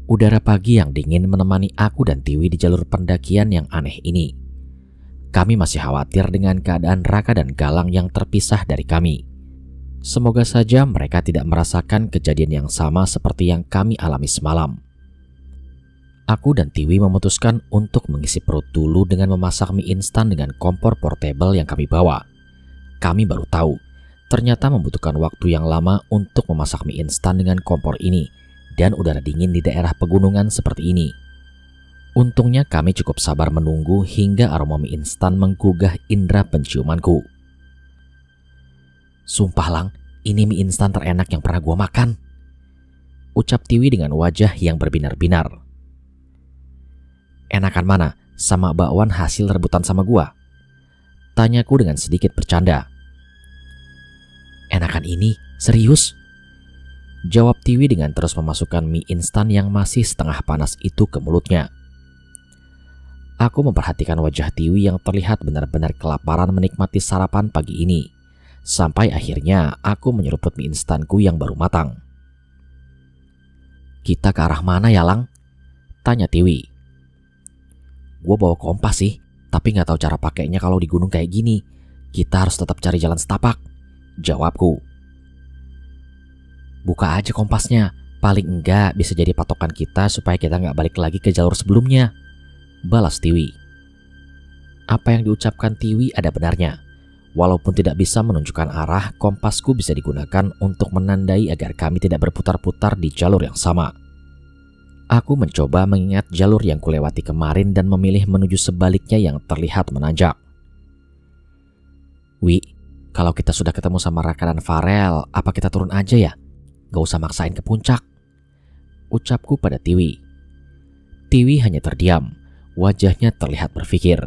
Udara pagi yang dingin menemani aku dan Tiwi di jalur pendakian yang aneh ini. Kami masih khawatir dengan keadaan Raka dan Galang yang terpisah dari kami. Semoga saja mereka tidak merasakan kejadian yang sama seperti yang kami alami semalam. Aku dan Tiwi memutuskan untuk mengisi perut dulu dengan memasak mie instan dengan kompor portable yang kami bawa. Kami baru tahu, ternyata membutuhkan waktu yang lama untuk memasak mie instan dengan kompor ini dan udara dingin di daerah pegunungan seperti ini. Untungnya kami cukup sabar menunggu hingga aroma mie instan menggugah indera penciumanku. "Sumpah Lang, ini mie instan terenak yang pernah gua makan," ucap Tiwi dengan wajah yang berbinar-binar. "Enakan mana, sama bakwan hasil rebutan sama gua?" tanyaku dengan sedikit bercanda. "Enakan ini, serius?" jawab Tiwi dengan terus memasukkan mie instan yang masih setengah panas itu ke mulutnya. Aku memperhatikan wajah Tiwi yang terlihat benar-benar kelaparan menikmati sarapan pagi ini. Sampai akhirnya aku menyeruput mie instanku yang baru matang. "Kita ke arah mana ya Lang?" tanya Tiwi. "Gue bawa kompas sih, tapi gak tahu cara pakainya kalau di gunung kayak gini. Kita harus tetap cari jalan setapak," jawabku. "Buka aja kompasnya, paling enggak bisa jadi patokan kita supaya kita nggak balik lagi ke jalur sebelumnya," balas Tiwi. Apa yang diucapkan Tiwi ada benarnya. Walaupun tidak bisa menunjukkan arah, kompasku bisa digunakan untuk menandai agar kami tidak berputar-putar di jalur yang sama. Aku mencoba mengingat jalur yang kulewati kemarin dan memilih menuju sebaliknya yang terlihat menanjak. "Wi, kalau kita sudah ketemu sama Raka dan Farel, apa kita turun aja ya? Gak usah maksain ke puncak," ucapku pada Tiwi. Tiwi hanya terdiam, wajahnya terlihat berpikir.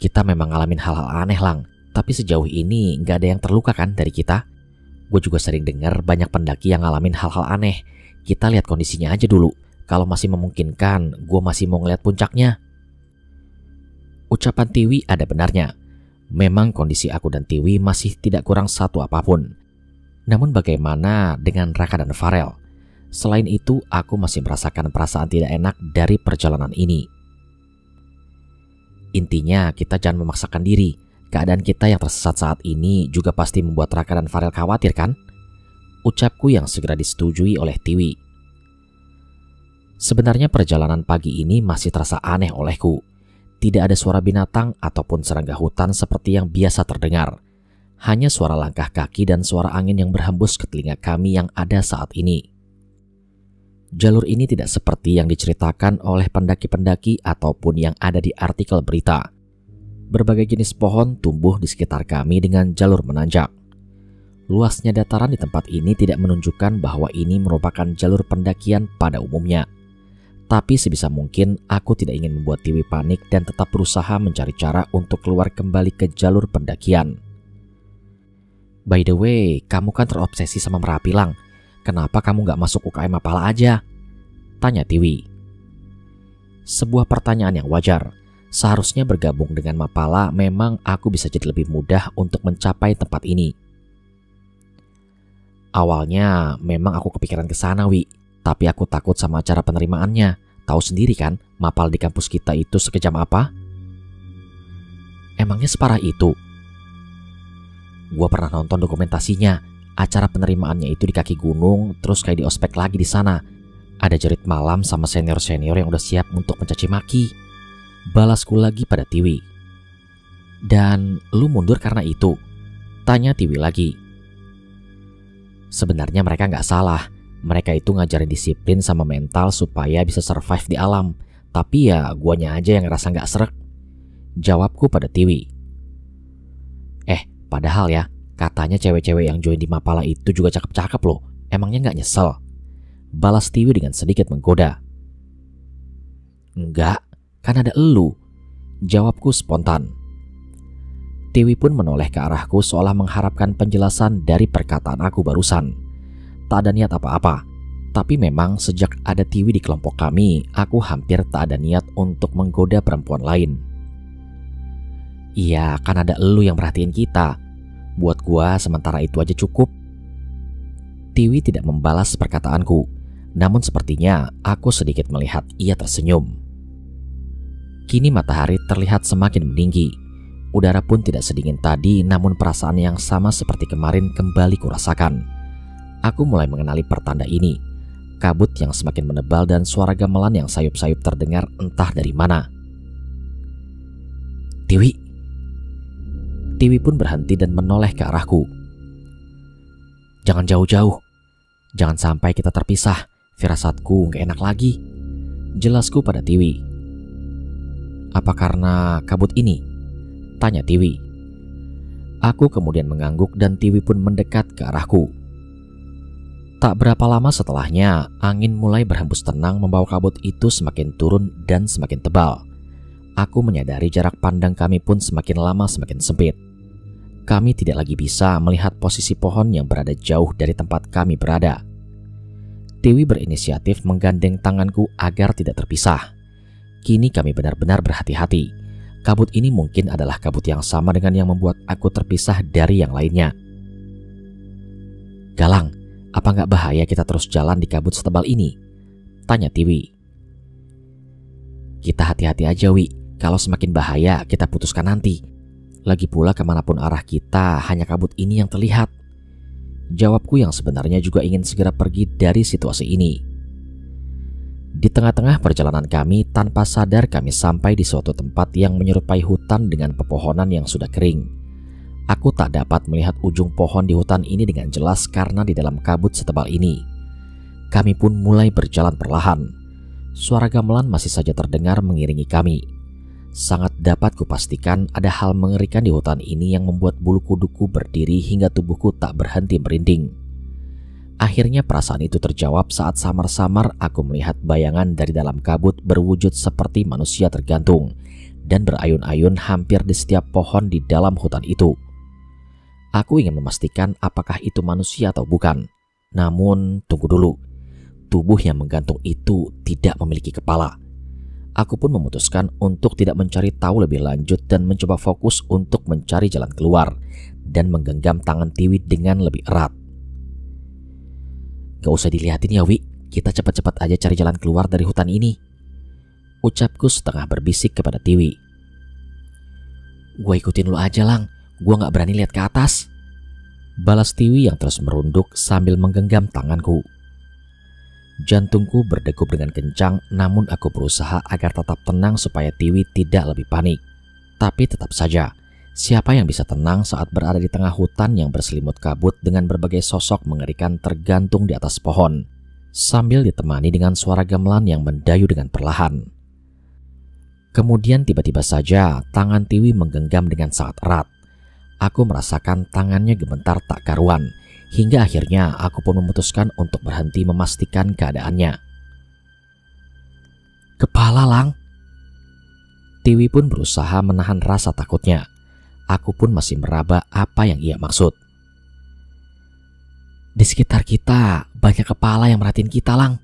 "Kita memang ngalamin hal-hal aneh Lang, tapi sejauh ini gak ada yang terluka kan dari kita? Gue juga sering dengar banyak pendaki yang ngalamin hal-hal aneh. Kita lihat kondisinya aja dulu, kalau masih memungkinkan gue masih mau ngeliat puncaknya." Ucapan Tiwi ada benarnya. Memang kondisi aku dan Tiwi masih tidak kurang satu apapun. Namun bagaimana dengan Raka dan Farel? Selain itu, aku masih merasakan perasaan tidak enak dari perjalanan ini. Intinya, kita jangan memaksakan diri. Keadaan kita yang tersesat saat ini juga pasti membuat Raka dan Farel khawatir kan? Ucapku yang segera disetujui oleh Tiwi. Sebenarnya perjalanan pagi ini masih terasa aneh olehku. Tidak ada suara binatang ataupun serangga hutan seperti yang biasa terdengar. Hanya suara langkah kaki dan suara angin yang berhembus ke telinga kami yang ada saat ini. Jalur ini tidak seperti yang diceritakan oleh pendaki-pendaki ataupun yang ada di artikel berita. Berbagai jenis pohon tumbuh di sekitar kami dengan jalur menanjak. Luasnya dataran di tempat ini tidak menunjukkan bahwa ini merupakan jalur pendakian pada umumnya. Tapi sebisa mungkin aku tidak ingin membuat Tiwi panik dan tetap berusaha mencari cara untuk keluar kembali ke jalur pendakian. "By the way, kamu kan terobsesi sama Merapi Lang. Kenapa kamu gak masuk UKM Mapala aja?" tanya Tiwi. Sebuah pertanyaan yang wajar. Seharusnya bergabung dengan Mapala memang aku bisa jadi lebih mudah untuk mencapai tempat ini. Awalnya memang aku kepikiran ke sana, Wi. Tapi aku takut sama cara penerimaannya. Tahu sendiri kan, Mapala di kampus kita itu sekejam apa? Emangnya separah itu? Gua pernah nonton dokumentasinya. Acara penerimaannya itu di kaki gunung, terus kayak di ospek lagi di sana. Ada jerit malam sama senior-senior yang udah siap untuk mencaci maki. Balasku lagi pada Tiwi. "Dan lu mundur karena itu?" tanya Tiwi lagi. Sebenarnya mereka nggak salah. Mereka itu ngajarin disiplin sama mental supaya bisa survive di alam. Tapi ya guanya aja yang ngerasa nggak srek, jawabku pada Tiwi. Padahal ya, katanya cewek-cewek yang join di Mapala itu juga cakep-cakep loh. Emangnya nggak nyesel? Balas Tiwi dengan sedikit menggoda. "Enggak, kan ada elu," jawabku spontan. Tiwi pun menoleh ke arahku seolah mengharapkan penjelasan dari perkataan aku barusan. Tak ada niat apa-apa, tapi memang sejak ada Tiwi di kelompok kami, aku hampir tak ada niat untuk menggoda perempuan lain. "Iya, kan ada elu yang perhatiin kita. Buat gua sementara itu aja cukup." Tiwi tidak membalas perkataanku. Namun sepertinya aku sedikit melihat ia tersenyum. Kini matahari terlihat semakin meninggi. Udara pun tidak sedingin tadi, namun perasaan yang sama seperti kemarin kembali kurasakan. Aku mulai mengenali pertanda ini. Kabut yang semakin menebal dan suara gamelan yang sayup-sayup terdengar entah dari mana. Tiwi. Tiwi pun berhenti dan menoleh ke arahku. Jangan jauh-jauh. Jangan sampai kita terpisah. Firasatku gak enak lagi. Jelasku pada Tiwi. Apa karena kabut ini? Tanya Tiwi. Aku kemudian mengangguk dan Tiwi pun mendekat ke arahku. Tak berapa lama setelahnya, angin mulai berhembus tenang membawa kabut itu semakin turun dan semakin tebal. Aku menyadari jarak pandang kami pun semakin lama semakin sempit. Kami tidak lagi bisa melihat posisi pohon yang berada jauh dari tempat kami berada. Tiwi berinisiatif menggandeng tanganku agar tidak terpisah. Kini kami benar-benar berhati-hati. Kabut ini mungkin adalah kabut yang sama dengan yang membuat aku terpisah dari yang lainnya. Galang, apa nggak bahaya kita terus jalan di kabut setebal ini? Tanya Tiwi. Kita hati-hati aja, Wi. Kalau semakin bahaya, kita putuskan nanti. Lagi pula kemanapun arah kita, hanya kabut ini yang terlihat. Jawabku yang sebenarnya juga ingin segera pergi dari situasi ini. Di tengah-tengah perjalanan kami, tanpa sadar kami sampai di suatu tempat yang menyerupai hutan dengan pepohonan yang sudah kering. Aku tak dapat melihat ujung pohon di hutan ini dengan jelas karena di dalam kabut setebal ini. Kami pun mulai berjalan perlahan. Suara gamelan masih saja terdengar mengiringi kami. Sangat dapat kupastikan ada hal mengerikan di hutan ini yang membuat bulu kuduku berdiri hingga tubuhku tak berhenti merinding. Akhirnya perasaan itu terjawab saat samar-samar aku melihat bayangan dari dalam kabut berwujud seperti manusia tergantung dan berayun-ayun hampir di setiap pohon di dalam hutan itu. Aku ingin memastikan apakah itu manusia atau bukan. Namun tunggu dulu, tubuh yang menggantung itu tidak memiliki kepala. Aku pun memutuskan untuk tidak mencari tahu lebih lanjut dan mencoba fokus untuk mencari jalan keluar dan menggenggam tangan Tiwi dengan lebih erat. Gak usah dilihatin ya, Wi, kita cepat-cepat aja cari jalan keluar dari hutan ini. Ucapku setengah berbisik kepada Tiwi. Gue ikutin lu aja, Lang. Gue gak berani lihat ke atas. Balas Tiwi yang terus merunduk sambil menggenggam tanganku. Jantungku berdegup dengan kencang, namun aku berusaha agar tetap tenang supaya Tiwi tidak lebih panik. Tapi tetap saja, siapa yang bisa tenang saat berada di tengah hutan yang berselimut kabut dengan berbagai sosok mengerikan tergantung di atas pohon, sambil ditemani dengan suara gamelan yang mendayu dengan perlahan. Kemudian tiba-tiba saja tangan Tiwi menggenggam dengan sangat erat. Aku merasakan tangannya gemetar tak karuan, hingga akhirnya aku pun memutuskan untuk berhenti memastikan keadaannya. Kepala, Lang. Tiwi pun berusaha menahan rasa takutnya. Aku pun masih meraba apa yang ia maksud. Di sekitar kita banyak kepala yang merhatiin kita, Lang.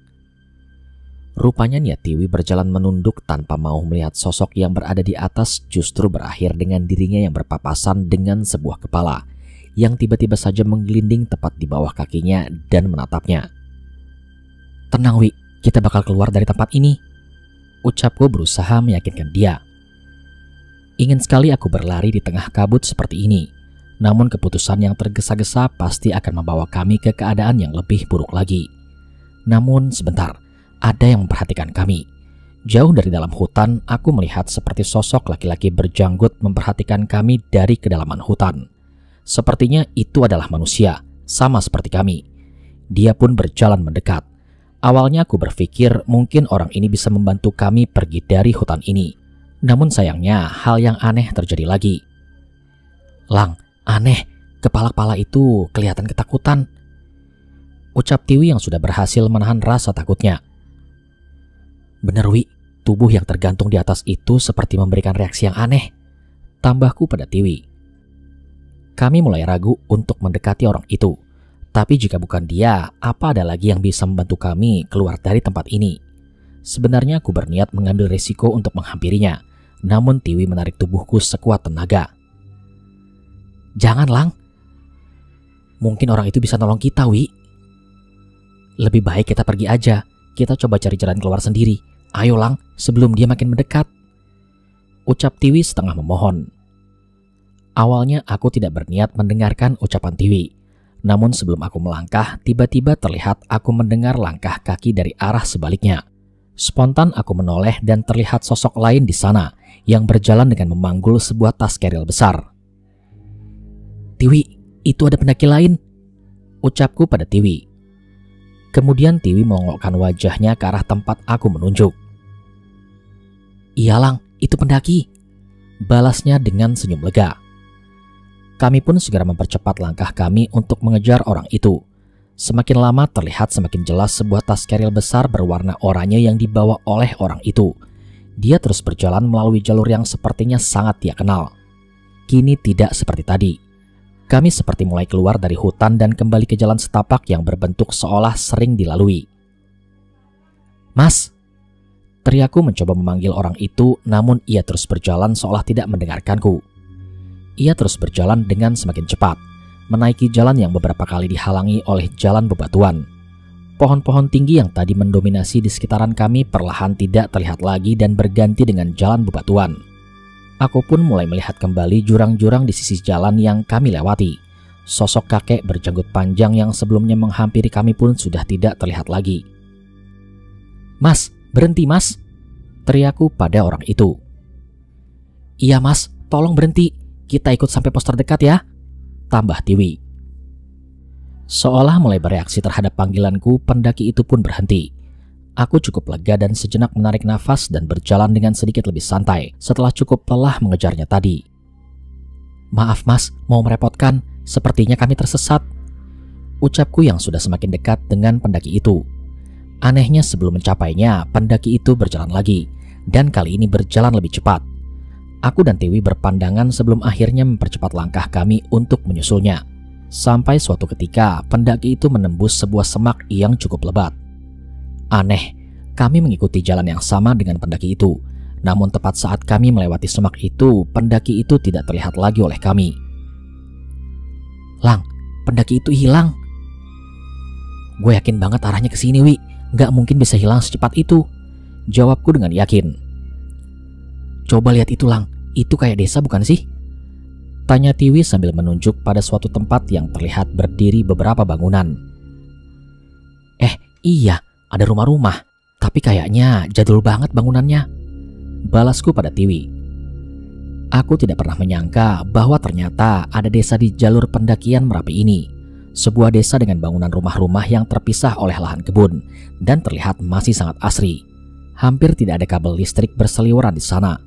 Rupanya niat Tiwi berjalan menunduk tanpa mau melihat sosok yang berada di atas justru berakhir dengan dirinya yang berpapasan dengan sebuah kepala yang tiba-tiba saja menggelinding tepat di bawah kakinya dan menatapnya. Tenang, Wi, kita bakal keluar dari tempat ini. Ucapku berusaha meyakinkan dia. Ingin sekali aku berlari di tengah kabut seperti ini, namun keputusan yang tergesa-gesa pasti akan membawa kami ke keadaan yang lebih buruk lagi. Namun sebentar, ada yang memperhatikan kami. Jauh dari dalam hutan, aku melihat seperti sosok laki-laki berjanggut memperhatikan kami dari kedalaman hutan. Sepertinya itu adalah manusia, sama seperti kami. Dia pun berjalan mendekat. Awalnya aku berpikir mungkin orang ini bisa membantu kami pergi dari hutan ini. Namun sayangnya hal yang aneh terjadi lagi. Lang, aneh, kepala-kepala itu kelihatan ketakutan. Ucap Tiwi yang sudah berhasil menahan rasa takutnya. Bener, Wi, tubuh yang tergantung di atas itu seperti memberikan reaksi yang aneh. Tambahku pada Tiwi. Kami mulai ragu untuk mendekati orang itu. Tapi jika bukan dia, apa ada lagi yang bisa membantu kami keluar dari tempat ini? Sebenarnya aku berniat mengambil risiko untuk menghampirinya. Namun Tiwi menarik tubuhku sekuat tenaga. Jangan, Lang. Mungkin orang itu bisa nolong kita, Wi. Lebih baik kita pergi aja. Kita coba cari jalan keluar sendiri. Ayo Lang, sebelum dia makin mendekat. Ucap Tiwi setengah memohon. Awalnya aku tidak berniat mendengarkan ucapan Tiwi. Namun sebelum aku melangkah, tiba-tiba terlihat aku mendengar langkah kaki dari arah sebaliknya. Spontan aku menoleh dan terlihat sosok lain di sana yang berjalan dengan memanggul sebuah tas keril besar. Tiwi, itu ada pendaki lain, ucapku pada Tiwi. Kemudian Tiwi melongokkan wajahnya ke arah tempat aku menunjuk. Iya Lang, itu pendaki, balasnya dengan senyum lega. Kami pun segera mempercepat langkah kami untuk mengejar orang itu. Semakin lama terlihat semakin jelas sebuah tas keril besar berwarna oranye yang dibawa oleh orang itu. Dia terus berjalan melalui jalur yang sepertinya sangat dia kenal. Kini tidak seperti tadi. Kami seperti mulai keluar dari hutan dan kembali ke jalan setapak yang berbentuk seolah sering dilalui. Mas! Teriakku mencoba memanggil orang itu, namun ia terus berjalan seolah tidak mendengarkanku. Ia terus berjalan dengan semakin cepat, menaiki jalan yang beberapa kali dihalangi oleh jalan bebatuan. Pohon-pohon tinggi yang tadi mendominasi di sekitaran kami perlahan tidak terlihat lagi dan berganti dengan jalan bebatuan. Aku pun mulai melihat kembali jurang-jurang di sisi jalan yang kami lewati. Sosok kakek berjanggut panjang yang sebelumnya menghampiri kami pun sudah tidak terlihat lagi. Mas, berhenti mas! Teriakku pada orang itu. Iya mas, tolong berhenti. Kita ikut sampai pos terdekat ya, tambah Tiwi. Seolah mulai bereaksi terhadap panggilanku, pendaki itu pun berhenti. Aku cukup lega dan sejenak menarik nafas dan berjalan dengan sedikit lebih santai setelah cukup lelah mengejarnya tadi. Maaf mas, mau merepotkan, sepertinya kami tersesat, ucapku yang sudah semakin dekat dengan pendaki itu. Anehnya sebelum mencapainya, pendaki itu berjalan lagi, dan kali ini berjalan lebih cepat. Aku dan Tiwi berpandangan sebelum akhirnya mempercepat langkah kami untuk menyusulnya. Sampai suatu ketika, pendaki itu menembus sebuah semak yang cukup lebat. Aneh, kami mengikuti jalan yang sama dengan pendaki itu. Namun tepat saat kami melewati semak itu, pendaki itu tidak terlihat lagi oleh kami. Lang, pendaki itu hilang. Gue yakin banget arahnya ke sini, Wi. Gak mungkin bisa hilang secepat itu, jawabku dengan yakin. Coba lihat itu Lang, itu kayak desa bukan sih? Tanya Tiwi sambil menunjuk pada suatu tempat yang terlihat berdiri beberapa bangunan. Iya, ada rumah-rumah, tapi kayaknya jadul banget bangunannya, balasku pada Tiwi. Aku tidak pernah menyangka bahwa ternyata ada desa di jalur pendakian Merapi ini. Sebuah desa dengan bangunan rumah-rumah yang terpisah oleh lahan kebun dan terlihat masih sangat asri. Hampir tidak ada kabel listrik berseliweran di sana.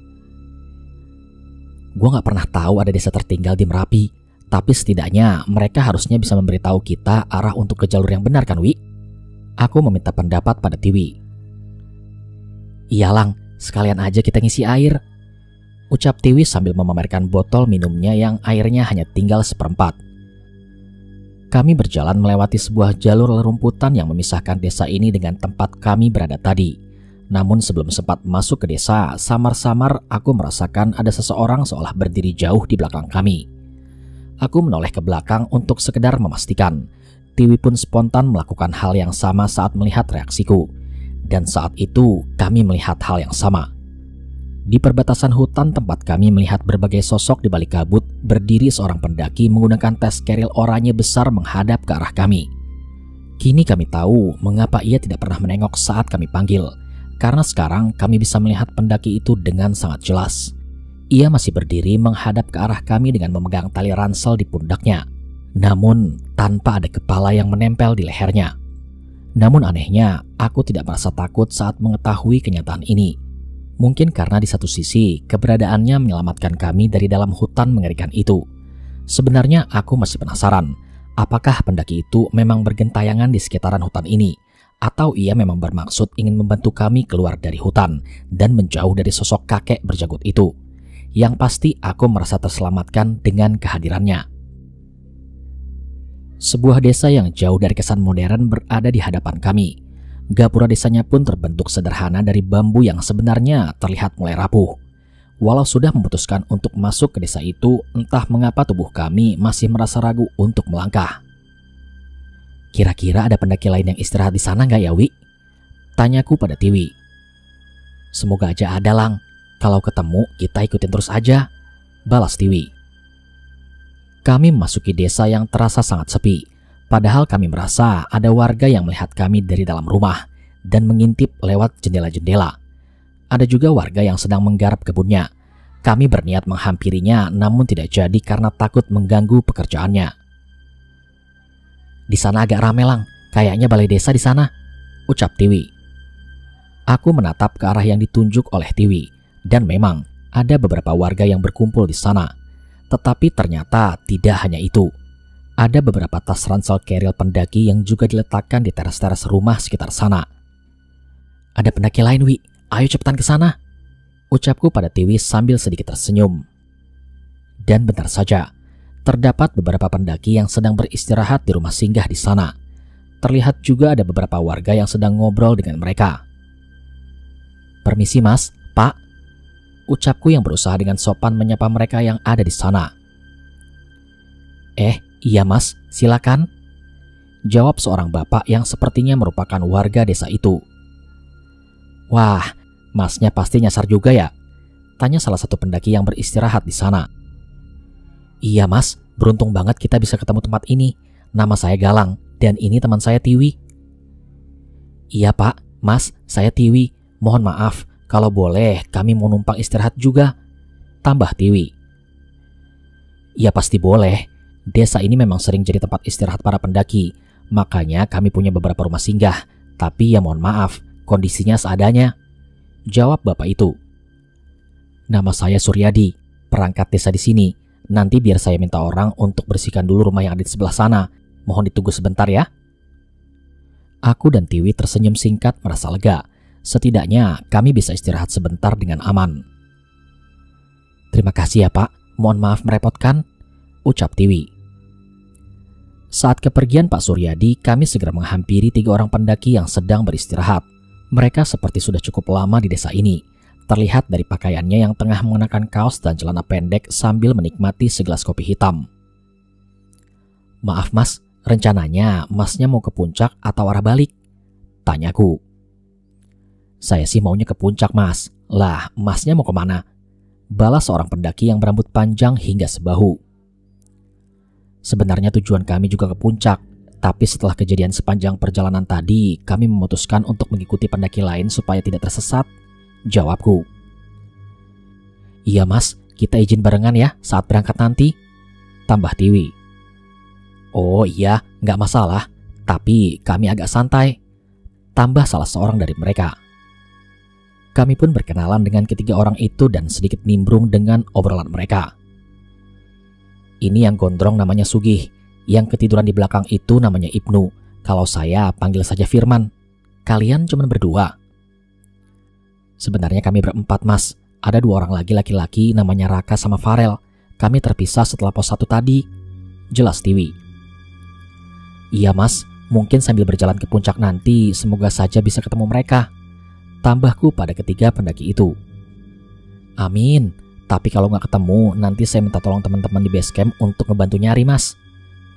Gue gak pernah tahu ada desa tertinggal di Merapi, tapi setidaknya mereka harusnya bisa memberitahu kita arah untuk ke jalur yang benar kan, Wi? Aku meminta pendapat pada Tiwi. Iya Lang, sekalian aja kita ngisi air, ucap Tiwi sambil memamerkan botol minumnya yang airnya hanya tinggal seperempat. Kami berjalan melewati sebuah jalur rerumputan yang memisahkan desa ini dengan tempat kami berada tadi. Namun sebelum sempat masuk ke desa, samar-samar aku merasakan ada seseorang seolah berdiri jauh di belakang kami. Aku menoleh ke belakang untuk sekedar memastikan. Tiwi pun spontan melakukan hal yang sama saat melihat reaksiku. Dan saat itu kami melihat hal yang sama. Di perbatasan hutan tempat kami melihat berbagai sosok di balik kabut, berdiri seorang pendaki menggunakan tas keril oranye besar menghadap ke arah kami. Kini kami tahu mengapa ia tidak pernah menengok saat kami panggil, karena sekarang kami bisa melihat pendaki itu dengan sangat jelas. Ia masih berdiri menghadap ke arah kami dengan memegang tali ransel di pundaknya, namun tanpa ada kepala yang menempel di lehernya. Namun anehnya, aku tidak merasa takut saat mengetahui kenyataan ini. Mungkin karena di satu sisi keberadaannya menyelamatkan kami dari dalam hutan mengerikan itu. Sebenarnya aku masih penasaran, apakah pendaki itu memang bergentayangan di sekitaran hutan ini, atau ia memang bermaksud ingin membantu kami keluar dari hutan dan menjauh dari sosok kakek berjanggut itu. Yang pasti aku merasa terselamatkan dengan kehadirannya. Sebuah desa yang jauh dari kesan modern berada di hadapan kami. Gapura desanya pun terbentuk sederhana dari bambu yang sebenarnya terlihat mulai rapuh. Walau sudah memutuskan untuk masuk ke desa itu, entah mengapa tubuh kami masih merasa ragu untuk melangkah. Kira-kira ada pendaki lain yang istirahat di sana nggak ya, Wi? Tanyaku pada Tiwi. Semoga aja ada, Lang. Kalau ketemu, kita ikutin terus aja, balas Tiwi. Kami memasuki desa yang terasa sangat sepi. Padahal kami merasa ada warga yang melihat kami dari dalam rumah dan mengintip lewat jendela-jendela. Ada juga warga yang sedang menggarap kebunnya. Kami berniat menghampirinya namun tidak jadi karena takut mengganggu pekerjaannya. Di sana agak rame, Lang. Kayaknya balai desa di sana, ucap Tiwi. Aku menatap ke arah yang ditunjuk oleh Tiwi, dan memang ada beberapa warga yang berkumpul di sana. Tetapi ternyata tidak hanya itu. Ada beberapa tas ransel keril pendaki yang juga diletakkan di teras-teras rumah sekitar sana. Ada pendaki lain, Wi. Ayo cepetan ke sana, ucapku pada Tiwi sambil sedikit tersenyum. Dan benar saja, terdapat beberapa pendaki yang sedang beristirahat di rumah singgah di sana. Terlihat juga ada beberapa warga yang sedang ngobrol dengan mereka. Permisi, Mas, Pak, ucapku yang berusaha dengan sopan menyapa mereka yang ada di sana. Iya Mas, silakan, jawab seorang bapak yang sepertinya merupakan warga desa itu. Wah, Masnya pasti nyasar juga ya? Tanya salah satu pendaki yang beristirahat di sana. Iya Mas, beruntung banget kita bisa ketemu tempat ini. Nama saya Galang, dan ini teman saya Tiwi. Iya Pak, Mas, saya Tiwi. Mohon maaf, kalau boleh kami mau numpang istirahat juga, tambah Tiwi. Iya pasti boleh. Desa ini memang sering jadi tempat istirahat para pendaki. Makanya kami punya beberapa rumah singgah. Tapi ya mohon maaf, kondisinya seadanya, jawab bapak itu. Nama saya Suryadi, perangkat desa di sini. Nanti biar saya minta orang untuk bersihkan dulu rumah yang ada di sebelah sana. Mohon ditunggu sebentar ya. Aku dan Tiwi tersenyum singkat merasa lega. Setidaknya kami bisa istirahat sebentar dengan aman. Terima kasih ya Pak, mohon maaf merepotkan, ucap Tiwi. Saat kepergian Pak Suryadi, kami segera menghampiri 3 orang pendaki yang sedang beristirahat. Mereka seperti sudah cukup lama di desa ini. Terlihat dari pakaiannya yang tengah mengenakan kaos dan celana pendek sambil menikmati segelas kopi hitam. Maaf Mas, rencananya Masnya mau ke puncak atau arah balik? Tanyaku. Saya sih maunya ke puncak Mas. Lah, Masnya mau kemana? Balas seorang pendaki yang berambut panjang hingga sebahu. Sebenarnya tujuan kami juga ke puncak, tapi setelah kejadian sepanjang perjalanan tadi, kami memutuskan untuk mengikuti pendaki lain supaya tidak tersesat, jawabku. Iya Mas, kita izin barengan ya saat berangkat nanti, tambah Tiwi. Oh iya, nggak masalah, tapi kami agak santai, tambah salah seorang dari mereka. Kami pun berkenalan dengan ketiga orang itu dan sedikit nimbrung dengan obrolan mereka. Ini yang gondrong namanya Sugih, yang ketiduran di belakang itu namanya Ibnu. Kalau saya panggil saja Firman. Kalian cuma berdua? Sebenarnya kami berempat Mas. Ada 2 orang lagi laki-laki namanya Raka sama Farel. Kami terpisah setelah pos 1 tadi, jelas Tiwi. Iya Mas, mungkin sambil berjalan ke puncak nanti semoga saja bisa ketemu mereka, tambahku pada ketiga pendaki itu. Amin, tapi kalau nggak ketemu nanti saya minta tolong teman-teman di base camp untuk ngebantu nyari Mas,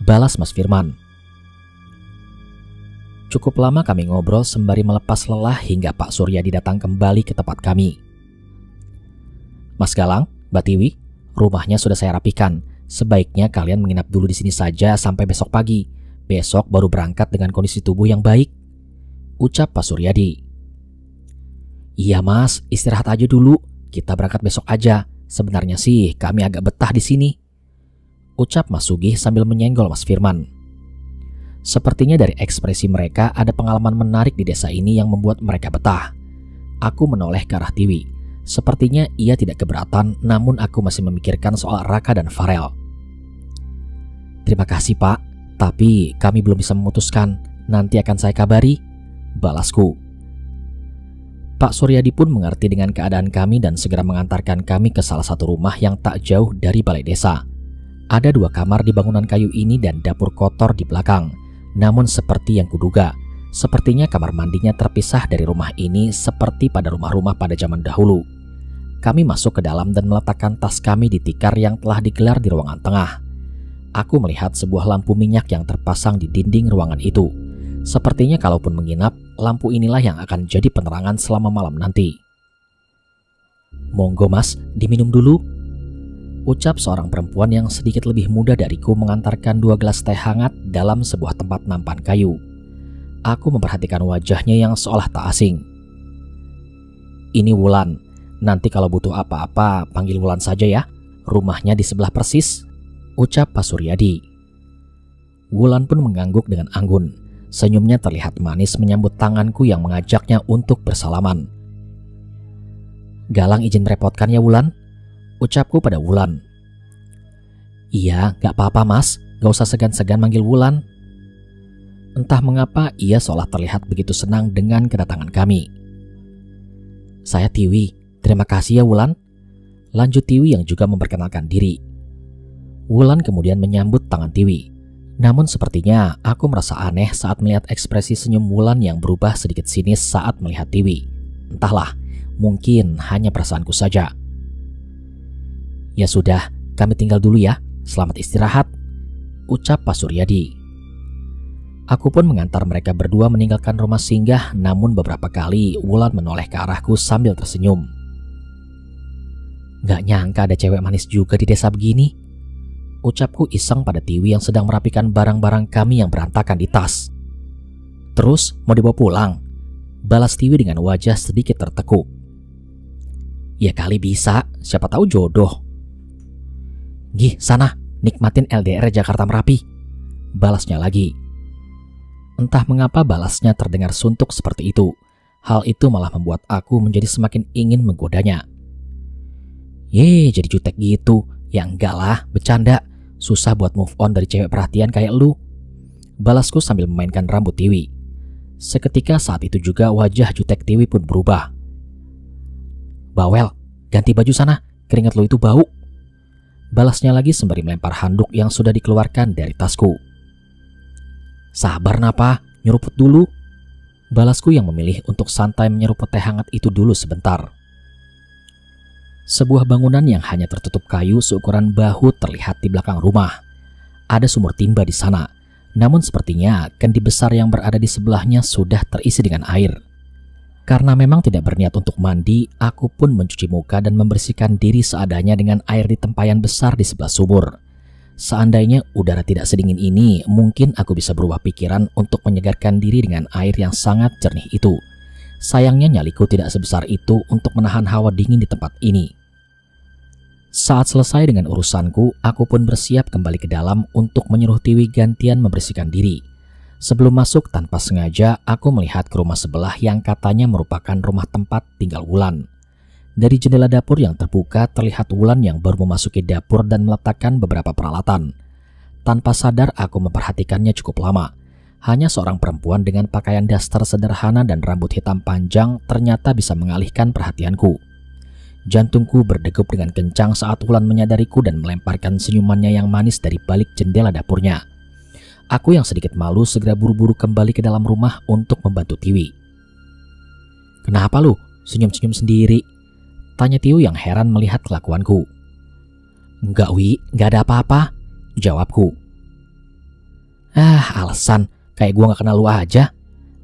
balas Mas Firman. Cukup lama kami ngobrol sembari melepas lelah hingga Pak Suryadi datang kembali ke tempat kami. Mas Galang, Mbak Tiwi, rumahnya sudah saya rapikan. Sebaiknya kalian menginap dulu di sini saja sampai besok pagi. Besok baru berangkat dengan kondisi tubuh yang baik, ucap Pak Suryadi. Iya Mas, istirahat aja dulu. Kita berangkat besok aja. Sebenarnya sih kami agak betah di sini, ucap Mas Sugih sambil menyenggol Mas Firman. Sepertinya dari ekspresi mereka ada pengalaman menarik di desa ini yang membuat mereka betah. Aku menoleh ke arah Tiwi. Sepertinya ia tidak keberatan, namun aku masih memikirkan soal Raka dan Farel. Terima kasih Pak, tapi kami belum bisa memutuskan. Nanti akan saya kabari, balasku. Pak Suryadi pun mengerti dengan keadaan kami dan segera mengantarkan kami ke salah satu rumah yang tak jauh dari balai desa. Ada 2 kamar di bangunan kayu ini dan dapur kotor di belakang. Namun seperti yang kuduga, sepertinya kamar mandinya terpisah dari rumah ini seperti pada rumah-rumah pada zaman dahulu. Kami masuk ke dalam dan meletakkan tas kami di tikar yang telah digelar di ruangan tengah. Aku melihat sebuah lampu minyak yang terpasang di dinding ruangan itu. Sepertinya kalaupun menginap, lampu inilah yang akan jadi penerangan selama malam nanti. "Monggo mas, diminum dulu," ucap seorang perempuan yang sedikit lebih muda dariku mengantarkan 2 gelas teh hangat dalam sebuah tempat nampan kayu. Aku memperhatikan wajahnya yang seolah tak asing. "Ini Wulan, nanti kalau butuh apa-apa panggil Wulan saja ya. Rumahnya di sebelah persis," ucap Pak Suryadi. Wulan pun mengangguk dengan anggun. Senyumnya terlihat manis menyambut tanganku yang mengajaknya untuk bersalaman. "Galang izin merepotkan ya Wulan," ucapku pada Wulan. "Iya, gak apa-apa mas, gak usah segan-segan manggil Wulan." Entah mengapa ia seolah terlihat begitu senang dengan kedatangan kami. "Saya Tiwi, terima kasih ya Wulan," lanjut Tiwi yang juga memperkenalkan diri. Wulan kemudian menyambut tangan Tiwi. Namun sepertinya aku merasa aneh saat melihat ekspresi senyum Wulan yang berubah sedikit sinis saat melihat Tiwi. Entahlah, mungkin hanya perasaanku saja. "Ya sudah, kami tinggal dulu ya. Selamat istirahat," ucap Pak Suryadi. Aku pun mengantar mereka berdua meninggalkan rumah singgah, namun beberapa kali Wulan menoleh ke arahku sambil tersenyum. "Gak nyangka ada cewek manis juga di desa begini," ucapku iseng pada Tiwi yang sedang merapikan barang-barang kami yang berantakan di tas. "Terus mau dibawa pulang?" balas Tiwi dengan wajah sedikit tertekuk. "Ya kali bisa, siapa tahu jodoh." "Gih, sana, nikmatin LDR Jakarta Merapi," balasnya lagi. Entah mengapa balasnya terdengar suntuk seperti itu. Hal itu malah membuat aku menjadi semakin ingin menggodanya. Jadi jutek gitu. "Ya enggak lah, bercanda. Susah buat move on dari cewek perhatian kayak lu," balasku sambil memainkan rambut Tiwi. Seketika saat itu juga wajah jutek Tiwi pun berubah. "Bawel, ganti baju sana, keringat lu itu bau," balasnya lagi sembari melempar handuk yang sudah dikeluarkan dari tasku. "Sabar napa, nyeruput dulu," balasku yang memilih untuk santai menyeruput teh hangat itu dulu sebentar. Sebuah bangunan yang hanya tertutup kayu seukuran bahu terlihat di belakang rumah. Ada sumur timba di sana, namun sepertinya kendi besar yang berada di sebelahnya sudah terisi dengan air. Karena memang tidak berniat untuk mandi, aku pun mencuci muka dan membersihkan diri seadanya dengan air di tempayan besar di sebelah sumur. Seandainya udara tidak sedingin ini, mungkin aku bisa berubah pikiran untuk menyegarkan diri dengan air yang sangat jernih itu. Sayangnya nyaliku tidak sebesar itu untuk menahan hawa dingin di tempat ini. Saat selesai dengan urusanku, aku pun bersiap kembali ke dalam untuk menyuruh Tiwi gantian membersihkan diri. Sebelum masuk tanpa sengaja, aku melihat ke rumah sebelah yang katanya merupakan rumah tempat tinggal Wulan. Dari jendela dapur yang terbuka terlihat Wulan yang baru memasuki dapur dan meletakkan beberapa peralatan. Tanpa sadar aku memperhatikannya cukup lama. Hanya seorang perempuan dengan pakaian daster sederhana dan rambut hitam panjang ternyata bisa mengalihkan perhatianku. Jantungku berdegup dengan kencang saat Wulan menyadariku dan melemparkan senyumannya yang manis dari balik jendela dapurnya. Aku yang sedikit malu segera buru-buru kembali ke dalam rumah untuk membantu Tiwi. "Kenapa lu senyum-senyum sendiri?" tanya Tiwi yang heran melihat kelakuanku. "Enggak Wi, enggak ada apa-apa," jawabku. Alasan, kayak gua gak kenal lu aja,"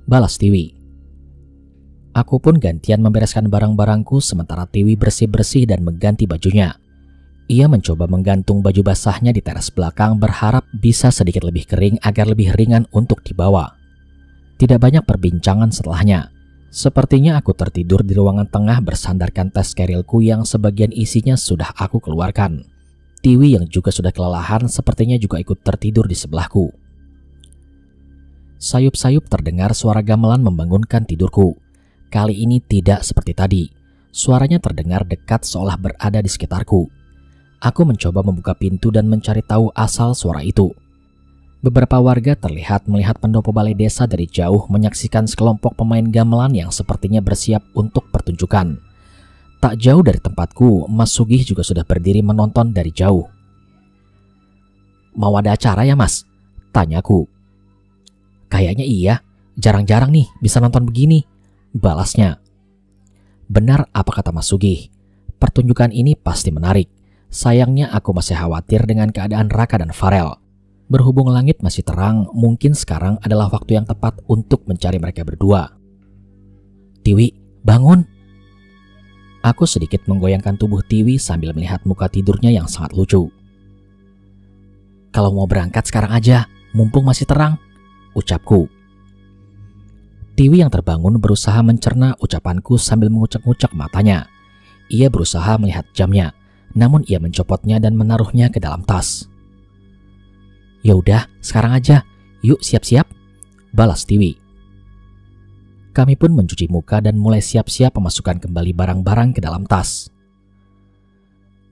balas Tiwi. Aku pun gantian membereskan barang-barangku sementara Tiwi bersih-bersih dan mengganti bajunya. Ia mencoba menggantung baju basahnya di teras belakang berharap bisa sedikit lebih kering agar lebih ringan untuk dibawa. Tidak banyak perbincangan setelahnya. Sepertinya aku tertidur di ruangan tengah bersandarkan tas sterilku yang sebagian isinya sudah aku keluarkan. Tiwi yang juga sudah kelelahan sepertinya juga ikut tertidur di sebelahku. Sayup-sayup terdengar suara gamelan membangunkan tidurku. Kali ini tidak seperti tadi. Suaranya terdengar dekat seolah berada di sekitarku. Aku mencoba membuka pintu dan mencari tahu asal suara itu. Beberapa warga terlihat melihat pendopo balai desa dari jauh menyaksikan sekelompok pemain gamelan yang sepertinya bersiap untuk pertunjukan. Tak jauh dari tempatku, Mas Sugih juga sudah berdiri menonton dari jauh. "Mau ada acara ya Mas?" tanyaku. "Kayaknya iya, jarang-jarang nih bisa nonton begini," balasnya. Benar apa kata Mas Sugih, pertunjukan ini pasti menarik. Sayangnya aku masih khawatir dengan keadaan Raka dan Farel. Berhubung langit masih terang, mungkin sekarang adalah waktu yang tepat untuk mencari mereka berdua. Tiwi, bangun! Aku sedikit menggoyangkan tubuh Tiwi sambil melihat muka tidurnya yang sangat lucu. Kalau mau berangkat sekarang aja, mumpung masih terang, ucapku. Tiwi yang terbangun berusaha mencerna ucapanku sambil mengucek-ngucek matanya. Ia berusaha melihat jamnya, namun ia mencopotnya dan menaruhnya ke dalam tas. Ya udah, sekarang aja, yuk siap-siap, balas Tiwi. Kami pun mencuci muka dan mulai siap-siap memasukkan kembali barang-barang ke dalam tas.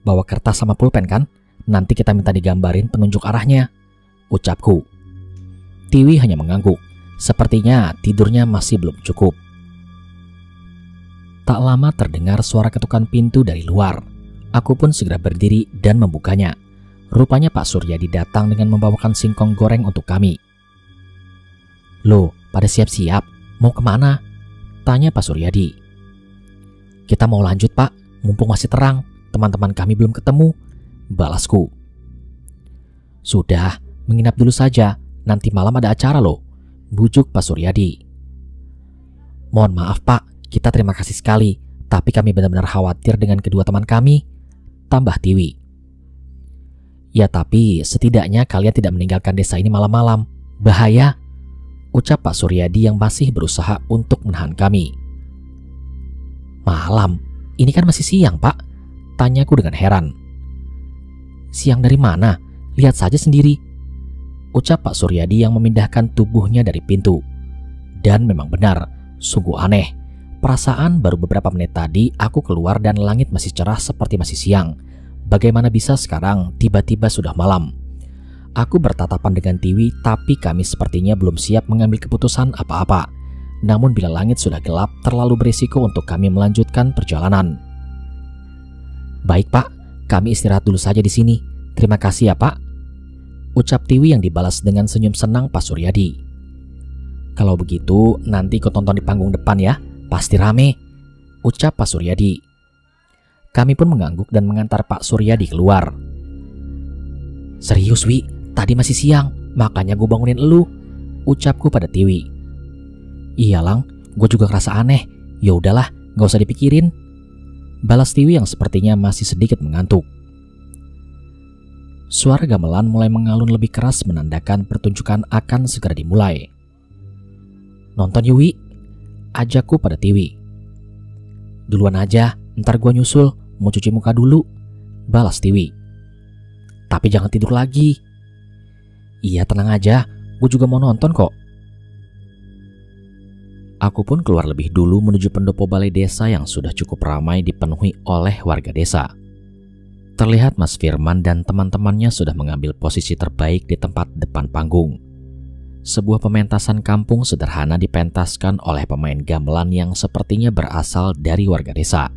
Bawa kertas sama pulpen kan? Nanti kita minta digambarin penunjuk arahnya, ucapku. Tiwi hanya mengangguk. Sepertinya tidurnya masih belum cukup. Tak lama terdengar suara ketukan pintu dari luar. Aku pun segera berdiri dan membukanya. Rupanya Pak Suryadi datang dengan membawakan singkong goreng untuk kami. Loh, pada siap-siap? Mau kemana? Tanya Pak Suryadi. Kita mau lanjut, Pak. Mumpung masih terang. Teman-teman kami belum ketemu, balasku. Sudah, menginap dulu saja. Nanti malam ada acara loh, bujuk Pak Suryadi. Mohon maaf, Pak. Kita terima kasih sekali. Tapi kami benar-benar khawatir dengan kedua teman kami, tambah Tiwi. Ya tapi setidaknya kalian tidak meninggalkan desa ini malam-malam. Bahaya, ucap Pak Suryadi yang masih berusaha untuk menahan kami. Malam? Ini kan masih siang, Pak, tanyaku dengan heran. Siang dari mana? Lihat saja sendiri, ucap Pak Suryadi yang memindahkan tubuhnya dari pintu. Dan memang benar, sungguh aneh. Perasaan baru beberapa menit tadi aku keluar dan langit masih cerah seperti masih siang. Bagaimana bisa sekarang tiba-tiba sudah malam? Aku bertatapan dengan Tiwi, tapi kami sepertinya belum siap mengambil keputusan apa-apa. Namun bila langit sudah gelap, terlalu berisiko untuk kami melanjutkan perjalanan. Baik, Pak, kami istirahat dulu saja di sini. Terima kasih ya, Pak, ucap Tiwi yang dibalas dengan senyum senang Pak Suryadi. Kalau begitu, nanti kau tonton di panggung depan ya, pasti rame, ucap Pak Suryadi. Kami pun mengangguk dan mengantar Pak Suryadi keluar. Serius, Wi, tadi masih siang, makanya gue bangunin elu, ucapku pada Tiwi. Iya, Lang, gue juga ngerasa aneh. Ya udahlah, gak usah dipikirin, balas Tiwi yang sepertinya masih sedikit mengantuk. Suara gamelan mulai mengalun lebih keras menandakan pertunjukan akan segera dimulai. Nonton yuk, Wi, ajakku pada Tiwi. Duluan aja, ntar gue nyusul, mau cuci muka dulu, balas Tiwi. Tapi jangan tidur lagi. Iya, tenang aja, gue juga mau nonton kok. Aku pun keluar lebih dulu menuju pendopo balai desa yang sudah cukup ramai dipenuhi oleh warga desa. Terlihat Mas Firman dan teman-temannya sudah mengambil posisi terbaik di tempat depan panggung. Sebuah pementasan kampung sederhana dipentaskan oleh pemain gamelan yang sepertinya berasal dari warga desa.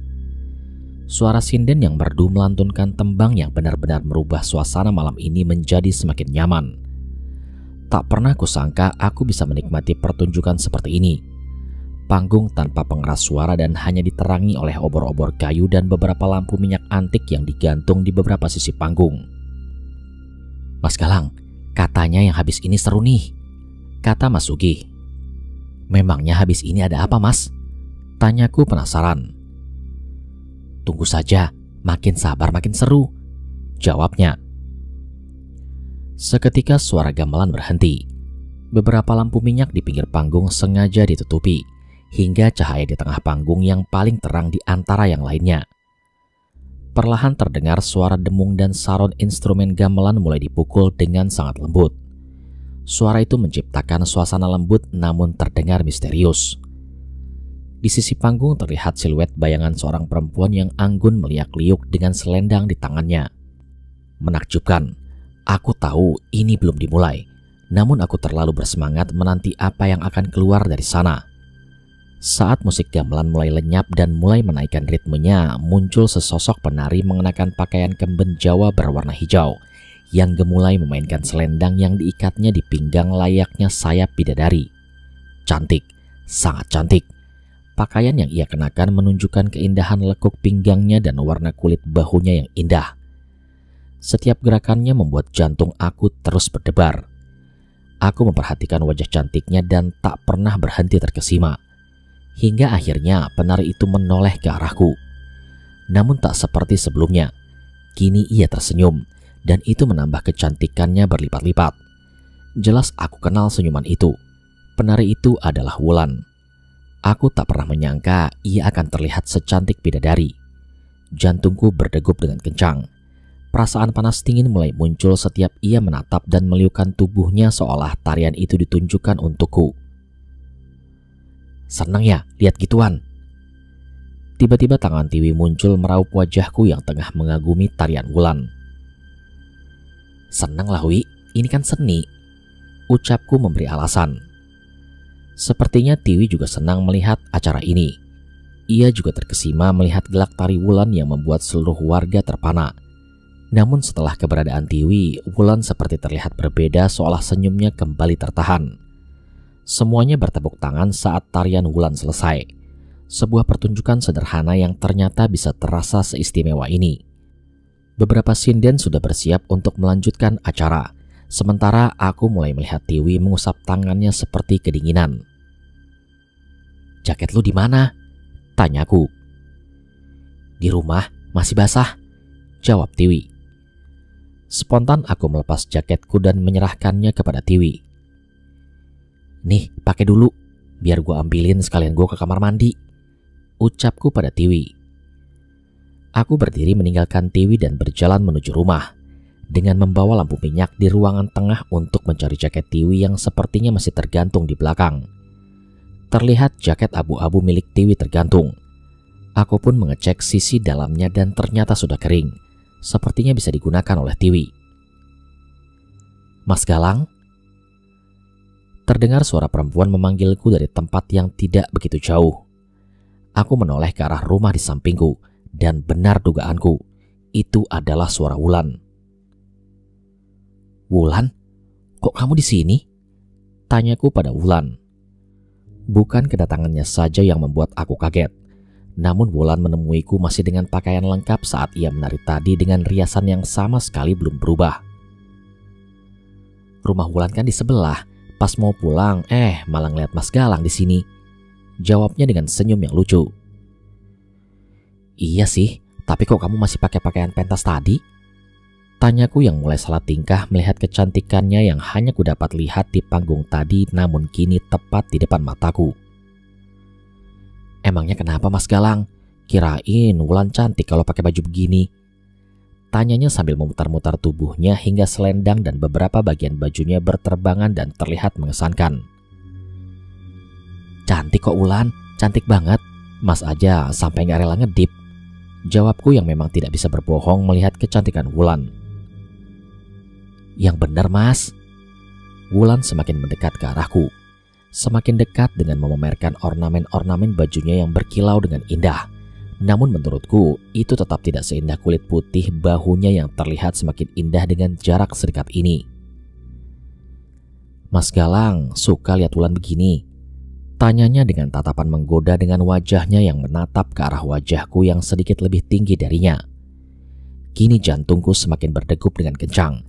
Suara sinden yang merdu melantunkan tembang yang benar-benar merubah suasana malam ini menjadi semakin nyaman. Tak pernah kusangka aku bisa menikmati pertunjukan seperti ini. Panggung tanpa pengeras suara dan hanya diterangi oleh obor-obor kayu dan beberapa lampu minyak antik yang digantung di beberapa sisi panggung. Mas Galang, katanya yang habis ini seru nih, kata Mas Sugih. Memangnya habis ini ada apa, Mas? Tanyaku penasaran. Tunggu saja, makin sabar makin seru, jawabnya. Seketika suara gamelan berhenti. Beberapa lampu minyak di pinggir panggung sengaja ditutupi, hingga cahaya di tengah panggung yang paling terang di antara yang lainnya. Perlahan terdengar suara demung dan saron instrumen gamelan mulai dipukul dengan sangat lembut. Suara itu menciptakan suasana lembut namun terdengar misterius. Di sisi panggung terlihat siluet bayangan seorang perempuan yang anggun meliak-liuk dengan selendang di tangannya. Menakjubkan, aku tahu ini belum dimulai, namun aku terlalu bersemangat menanti apa yang akan keluar dari sana. Saat musik gamelan mulai lenyap dan mulai menaikkan ritmenya, muncul sesosok penari mengenakan pakaian kemben Jawa berwarna hijau yang gemulai memainkan selendang yang diikatnya di pinggang layaknya sayap bidadari. Cantik, sangat cantik. Pakaian yang ia kenakan menunjukkan keindahan lekuk pinggangnya dan warna kulit bahunya yang indah. Setiap gerakannya membuat jantung aku terus berdebar. Aku memperhatikan wajah cantiknya dan tak pernah berhenti terkesima. Hingga akhirnya penari itu menoleh ke arahku. Namun tak seperti sebelumnya. Kini ia tersenyum dan itu menambah kecantikannya berlipat-lipat. Jelas aku kenal senyuman itu. Penari itu adalah Wulan. Aku tak pernah menyangka ia akan terlihat secantik bidadari. Jantungku berdegup dengan kencang. Perasaan panas dingin mulai muncul setiap ia menatap dan meliukan tubuhnya seolah tarian itu ditunjukkan untukku. Seneng ya lihat gituan? Tiba-tiba tangan Tiwi muncul meraup wajahku yang tengah mengagumi tarian Wulan. Seneng lah Wi, ini kan seni, ucapku memberi alasan. Sepertinya Tiwi juga senang melihat acara ini. Ia juga terkesima melihat gelak tari Wulan yang membuat seluruh warga terpana. Namun setelah keberadaan Tiwi, Wulan seperti terlihat berbeda seolah senyumnya kembali tertahan. Semuanya bertepuk tangan saat tarian Wulan selesai. Sebuah pertunjukan sederhana yang ternyata bisa terasa seistimewa ini. Beberapa sinden sudah bersiap untuk melanjutkan acara. Sementara aku mulai melihat Tiwi mengusap tangannya seperti kedinginan. Jaket lu di mana? Tanyaku. Di rumah, masih basah, jawab Tiwi. Spontan aku melepas jaketku dan menyerahkannya kepada Tiwi. Nih, pakai dulu, biar gue ambilin sekalian gue ke kamar mandi, ucapku pada Tiwi. Aku berdiri meninggalkan Tiwi dan berjalan menuju rumah. Dengan membawa lampu minyak di ruangan tengah untuk mencari jaket Tiwi yang sepertinya masih tergantung di belakang. Terlihat jaket abu-abu milik Tiwi tergantung. Aku pun mengecek sisi dalamnya dan ternyata sudah kering. Sepertinya bisa digunakan oleh Tiwi. Mas Galang? Terdengar suara perempuan memanggilku dari tempat yang tidak begitu jauh. Aku menoleh ke arah rumah di sampingku dan benar dugaanku, itu adalah suara Wulan. Wulan, kok kamu di sini? Tanyaku pada Wulan. Bukan kedatangannya saja yang membuat aku kaget. Namun Wulan menemuiku masih dengan pakaian lengkap saat ia menari tadi dengan riasan yang sama sekali belum berubah. Rumah Wulan kan di sebelah. Pas mau pulang, malah ngeliat Mas Galang di sini. Jawabnya dengan senyum yang lucu. Iya sih, tapi kok kamu masih pakai pakaian pentas tadi? Tanyaku yang mulai salah tingkah melihat kecantikannya yang hanya ku dapat lihat di panggung tadi namun kini tepat di depan mataku. Emangnya kenapa Mas Galang? Kirain Wulan cantik kalau pakai baju begini. Tanyanya sambil memutar-mutar tubuhnya hingga selendang dan beberapa bagian bajunya berterbangan dan terlihat mengesankan. Cantik kok Wulan, cantik banget. Mas aja sampai gak rela ngedip. Jawabku yang memang tidak bisa berbohong melihat kecantikan Wulan. Yang benar Mas. Wulan semakin mendekat ke arahku. Semakin dekat dengan memamerkan ornamen-ornamen bajunya yang berkilau dengan indah. Namun menurutku itu tetap tidak seindah kulit putih bahunya yang terlihat semakin indah dengan jarak sedekat ini. Mas Galang suka lihat Wulan begini? Tanyanya dengan tatapan menggoda dengan wajahnya yang menatap ke arah wajahku yang sedikit lebih tinggi darinya. Kini jantungku semakin berdegup dengan kencang.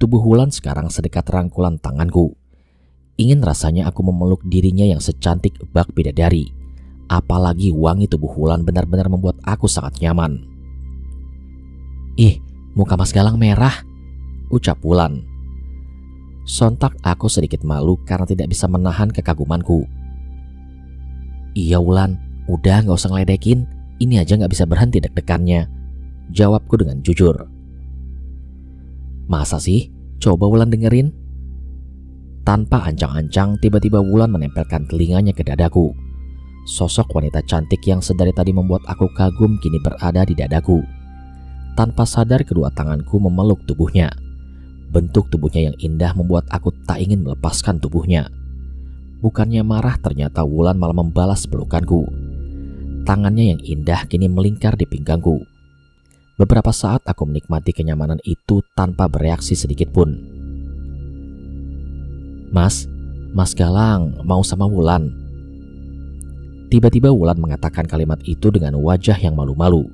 Tubuh Wulan sekarang sedekat rangkulan tanganku. Ingin rasanya aku memeluk dirinya yang secantik bak bidadari. Apalagi wangi tubuh Wulan benar-benar membuat aku sangat nyaman. Ih, muka Mas Galang merah, ucap Wulan. Sontak aku sedikit malu karena tidak bisa menahan kekagumanku. Iya Wulan, udah gak usah ngeledekin. Ini aja gak bisa berhenti deg-degannya, jawabku dengan jujur. Masa sih? Coba Wulan dengerin. Tanpa ancang-ancang, tiba-tiba Wulan menempelkan telinganya ke dadaku. Sosok wanita cantik yang sedari tadi membuat aku kagum kini berada di dadaku. Tanpa sadar kedua tanganku memeluk tubuhnya. Bentuk tubuhnya yang indah membuat aku tak ingin melepaskan tubuhnya. Bukannya marah, ternyata Wulan malah membalas pelukanku. Tangannya yang indah kini melingkar di pinggangku. Beberapa saat aku menikmati kenyamanan itu tanpa bereaksi sedikit pun. Mas Galang mau sama Wulan. Tiba-tiba Wulan mengatakan kalimat itu dengan wajah yang malu-malu.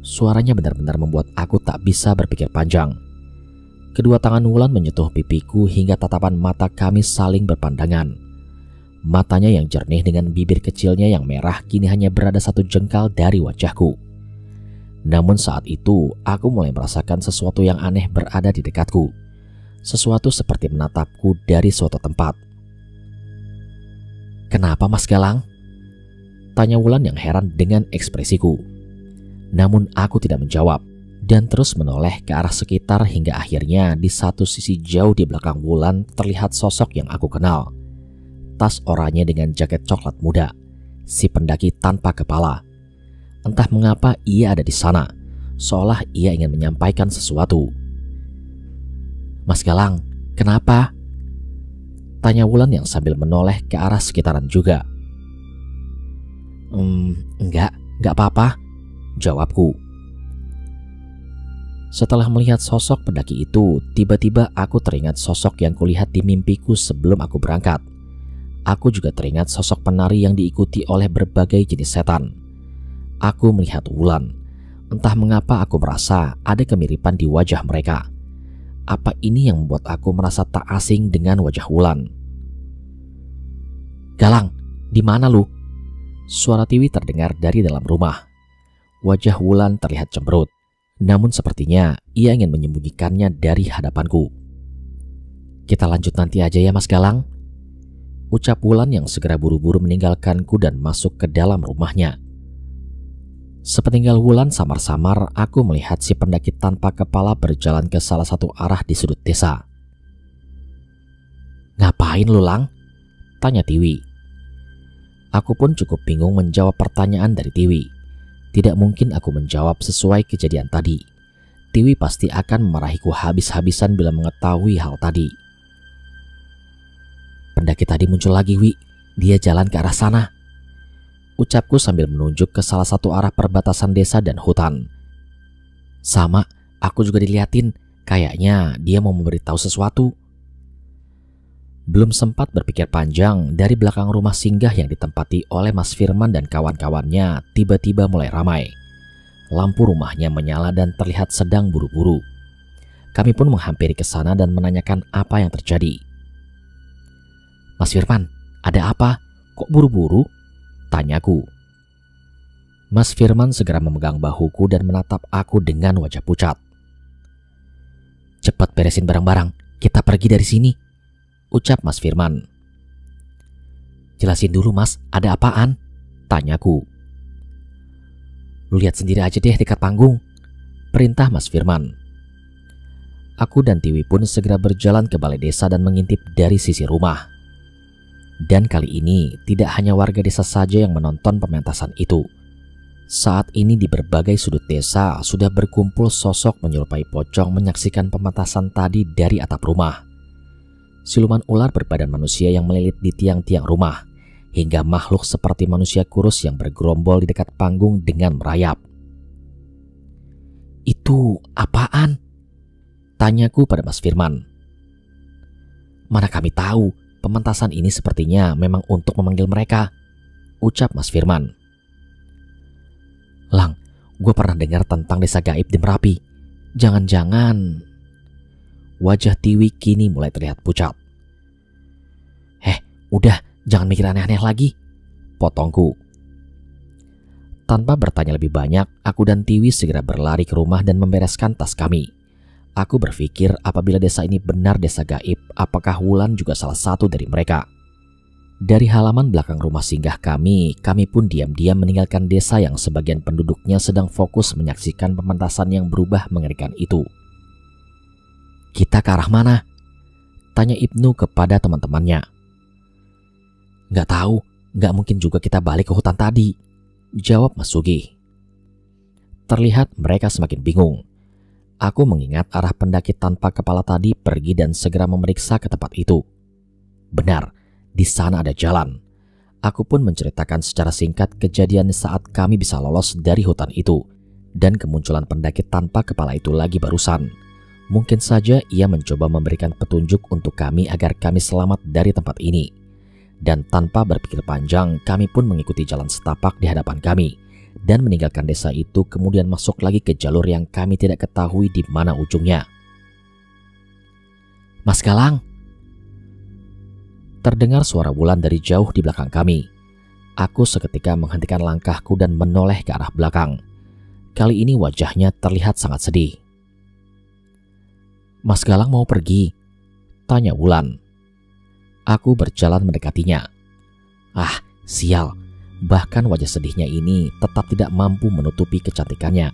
Suaranya benar-benar membuat aku tak bisa berpikir panjang. Kedua tangan Wulan menyentuh pipiku hingga tatapan mata kami saling berpandangan. Matanya yang jernih dengan bibir kecilnya yang merah kini hanya berada 1 jengkal dari wajahku. Namun saat itu aku mulai merasakan sesuatu yang aneh berada di dekatku. Sesuatu seperti menatapku dari suatu tempat. "Kenapa Mas Galang?" tanya Wulan yang heran dengan ekspresiku. Namun aku tidak menjawab dan terus menoleh ke arah sekitar hingga akhirnya di satu sisi jauh di belakang Wulan terlihat sosok yang aku kenal. Tas oranye dengan jaket coklat muda, si pendaki tanpa kepala. Entah mengapa ia ada di sana, seolah ia ingin menyampaikan sesuatu. "Mas Galang, kenapa?" tanya Wulan yang sambil menoleh ke arah sekitaran juga. Enggak apa-apa," jawabku. Setelah melihat sosok pendaki itu, tiba-tiba aku teringat sosok yang kulihat di mimpiku sebelum aku berangkat. Aku juga teringat sosok penari yang diikuti oleh berbagai jenis setan. Aku melihat Wulan. Entah mengapa aku merasa ada kemiripan di wajah mereka. Apa ini yang membuat aku merasa tak asing dengan wajah Wulan? "Galang, di mana lu?" Suara Tiwi terdengar dari dalam rumah. Wajah Wulan terlihat cemberut, namun sepertinya ia ingin menyembunyikannya dari hadapanku. "Kita lanjut nanti aja ya Mas Galang," ucap Wulan yang segera buru-buru meninggalkanku dan masuk ke dalam rumahnya. Sepeninggal Wulan samar-samar aku melihat si pendaki tanpa kepala berjalan ke salah satu arah di sudut desa. "Ngapain lu Lang?" tanya Tiwi. Aku pun cukup bingung menjawab pertanyaan dari Tiwi. Tidak mungkin aku menjawab sesuai kejadian tadi. Tiwi pasti akan memarahiku habis-habisan bila mengetahui hal tadi. "Pendaki tadi muncul lagi, Wi. Dia jalan ke arah sana," ucapku sambil menunjuk ke salah satu arah perbatasan desa dan hutan. "Sama, aku juga diliatin. Kayaknya dia mau memberitahu sesuatu." Belum sempat berpikir panjang, dari belakang rumah singgah yang ditempati oleh Mas Firman dan kawan-kawannya tiba-tiba mulai ramai. Lampu rumahnya menyala dan terlihat sedang buru-buru. Kami pun menghampiri ke sana dan menanyakan apa yang terjadi. "Mas Firman, ada apa? Kok buru-buru?" tanyaku. Mas Firman segera memegang bahuku dan menatap aku dengan wajah pucat. "Cepat beresin barang-barang, kita pergi dari sini," ucap Mas Firman. "Jelasin dulu Mas, ada apaan?" tanyaku. "Lu lihat sendiri aja deh dekat panggung," perintah Mas Firman. Aku dan Tiwi pun segera berjalan ke balai desa dan mengintip dari sisi rumah. Dan kali ini tidak hanya warga desa saja yang menonton pementasan itu. Saat ini di berbagai sudut desa sudah berkumpul sosok menyerupai pocong menyaksikan pementasan tadi dari atap rumah. Siluman ular berbadan manusia yang melilit di tiang-tiang rumah, hingga makhluk seperti manusia kurus yang bergerombol di dekat panggung dengan merayap. "Itu apaan?" tanyaku pada Mas Firman. "Mana kami tahu, pementasan ini sepertinya memang untuk memanggil mereka," ucap Mas Firman. "Lang, gue pernah dengar tentang desa gaib di Merapi. Jangan-jangan..." Wajah Tiwi kini mulai terlihat pucat. Udah, jangan mikir aneh-aneh lagi," potongku. Tanpa bertanya lebih banyak, aku dan Tiwi segera berlari ke rumah dan membereskan tas kami. Aku berpikir apabila desa ini benar desa gaib, apakah Wulan juga salah satu dari mereka? Dari halaman belakang rumah singgah kami pun diam-diam meninggalkan desa yang sebagian penduduknya sedang fokus menyaksikan pementasan yang berubah mengerikan itu. "Kita ke arah mana?" tanya Ibnu kepada teman-temannya. "Nggak tahu, nggak mungkin juga kita balik ke hutan tadi," jawab Mas Sugi. Terlihat mereka semakin bingung. Aku mengingat arah pendaki tanpa kepala tadi pergi dan segera memeriksa ke tempat itu. Benar, di sana ada jalan. Aku pun menceritakan secara singkat kejadian saat kami bisa lolos dari hutan itu dan kemunculan pendaki tanpa kepala itu lagi barusan. Mungkin saja ia mencoba memberikan petunjuk untuk kami agar kami selamat dari tempat ini. Dan tanpa berpikir panjang, kami pun mengikuti jalan setapak di hadapan kami dan meninggalkan desa itu, kemudian masuk lagi ke jalur yang kami tidak ketahui di mana ujungnya. "Mas Galang!" Terdengar suara Wulan dari jauh di belakang kami. Aku seketika menghentikan langkahku dan menoleh ke arah belakang. Kali ini wajahnya terlihat sangat sedih. "Mas Galang mau pergi?" tanya Wulan. Aku berjalan mendekatinya. Ah, sial. Bahkan wajah sedihnya ini tetap tidak mampu menutupi kecantikannya.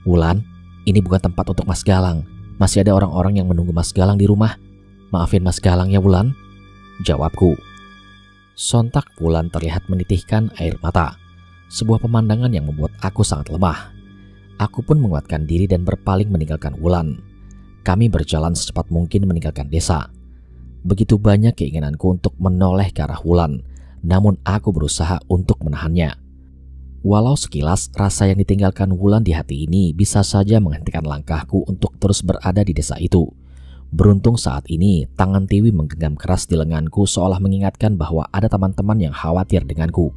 "Wulan, ini bukan tempat untuk Mas Galang. Masih ada orang-orang yang menunggu Mas Galang di rumah. Maafin Mas Galang ya Wulan," jawabku. Sontak Wulan terlihat menitihkan air mata. Sebuah pemandangan yang membuat aku sangat lemah. Aku pun menguatkan diri dan berpaling meninggalkan Wulan. Kami berjalan secepat mungkin meninggalkan desa. Begitu banyak keinginanku untuk menoleh ke arah Wulan, namun aku berusaha untuk menahannya. Walau sekilas rasa yang ditinggalkan Wulan di hati ini bisa saja menghentikan langkahku untuk terus berada di desa itu. Beruntung saat ini tangan Tiwi menggenggam keras di lenganku seolah mengingatkan bahwa ada teman-teman yang khawatir denganku.